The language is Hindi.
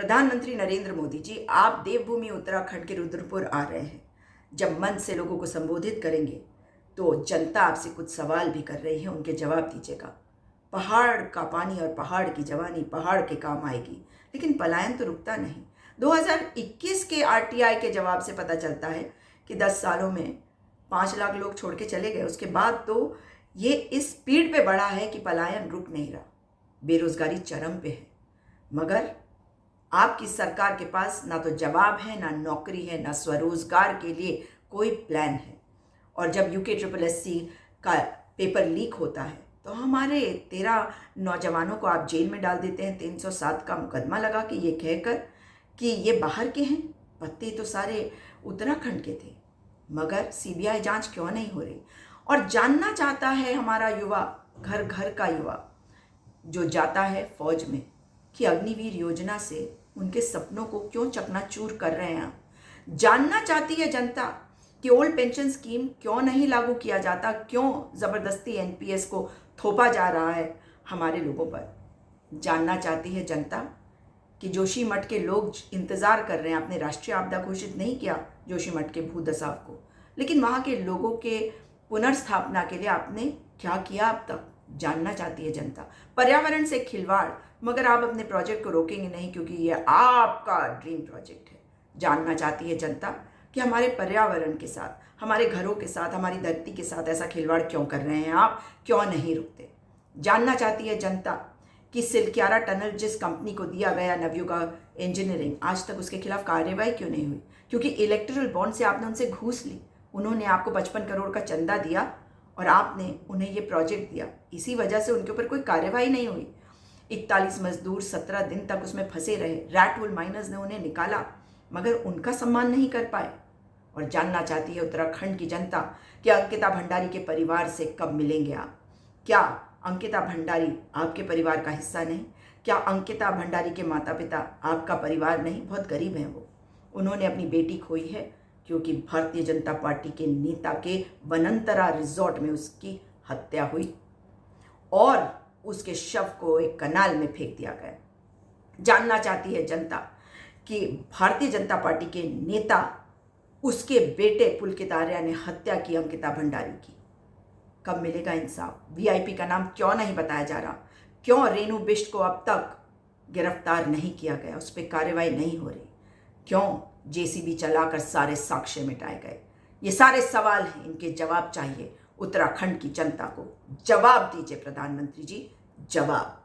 प्रधानमंत्री नरेंद्र मोदी जी, आप देवभूमि उत्तराखंड के रुद्रपुर आ रहे हैं। जब मन से लोगों को संबोधित करेंगे तो जनता आपसे कुछ सवाल भी कर रही है, उनके जवाब दीजिएगा। पहाड़ का पानी और पहाड़ की जवानी पहाड़ के काम आएगी, लेकिन पलायन तो रुकता नहीं। 2021 के आरटीआई के जवाब से पता चलता है कि 10 सालों में 5 लाख लोग छोड़ के चले गए। उसके बाद तो ये इस स्पीड पे बढ़ा है कि पलायन रुक नहीं रहा। बेरोजगारी चरम पे है, मगर आपकी सरकार के पास ना तो जवाब है, ना नौकरी है, ना स्वरोजगार के लिए कोई प्लान है। और जब UKSSC का पेपर लीक होता है तो हमारे 13 नौजवानों को आप जेल में डाल देते हैं 307 का मुकदमा लगा के, ये कहकर कि ये बाहर के हैं, पत्ते तो सारे उत्तराखंड के थे। मगर CBI जांच क्यों नहीं हो रही? और जानना चाहता है हमारा युवा, घर घर का युवा जो जाता है फौज में, कि अग्निवीर योजना से उनके सपनों को क्यों चकनाचूर कर रहे हैं आप। जानना चाहती है जनता कि ओल्ड पेंशन स्कीम क्यों नहीं लागू किया जाता, क्यों जबरदस्ती NPS को थोपा जा रहा है हमारे लोगों पर। जानना चाहती है जनता कि जोशीमठ के लोग इंतजार कर रहे हैं। आपने राष्ट्रीय आपदा घोषित नहीं किया जोशीमठ के भूदसाव को, लेकिन वहां के लोगों के पुनर्स्थापना के लिए आपने क्या किया अब तक? जानना चाहती है जनता। पर्यावरण से खिलवाड़, मगर आप अपने प्रोजेक्ट को रोकेंगे नहीं, क्योंकि ये आपका ड्रीम प्रोजेक्ट है। जानना चाहती है जनता कि हमारे पर्यावरण के साथ, हमारे घरों के साथ, हमारी धरती के साथ ऐसा खिलवाड़ क्यों कर रहे हैं आप, क्यों नहीं रुकते? जानना चाहती है जनता कि सिलक्यारा टनल जिस कंपनी को दिया गया नवयुगा इंजीनियरिंग, आज तक उसके खिलाफ कार्रवाई क्यों नहीं हुई? क्योंकि इलेक्टोरल बॉन्ड से आपने उनसे घूस ली। उन्होंने आपको 55 करोड़ का चंदा दिया और आपने उन्हें ये प्रोजेक्ट दिया। इसी वजह से उनके ऊपर कोई कार्रवाई नहीं हुई। 41 मजदूर 17 दिन तक उसमें फंसे रहे। रैटवुल माइनर्स ने उन्हें निकाला, मगर उनका सम्मान नहीं कर पाए। और जानना चाहती है उत्तराखंड की जनता कि अंकिता भंडारी के परिवार से कब मिलेंगे आप? क्या अंकिता भंडारी आपके परिवार का हिस्सा नहीं? क्या अंकिता भंडारी के माता पिता आपका परिवार नहीं? बहुत गरीब हैं वो। उन्होंने अपनी बेटी खोई है क्योंकि भारतीय जनता पार्टी के नेता के वनंतरा रिजॉर्ट में उसकी हत्या हुई और उसके शव को एक कनाल में फेंक दिया गया। जानना चाहती है जनता कि भारतीय जनता पार्टी के नेता, उसके बेटे पुलकित आर्या ने हत्या की अंकिता भंडारी की। कब मिलेगा इंसाफ? VIP का नाम क्यों नहीं बताया जा रहा? क्यों रेणु बिष्ट को अब तक गिरफ्तार नहीं किया गया? उस पर कार्रवाई नहीं हो रही? क्यों JCB चलाकर सारे साक्ष्य मिटाए गए? ये सारे सवाल हैं, इनके जवाब चाहिए उत्तराखंड की जनता को। जवाब दीजिए प्रधानमंत्री जी, जवाब।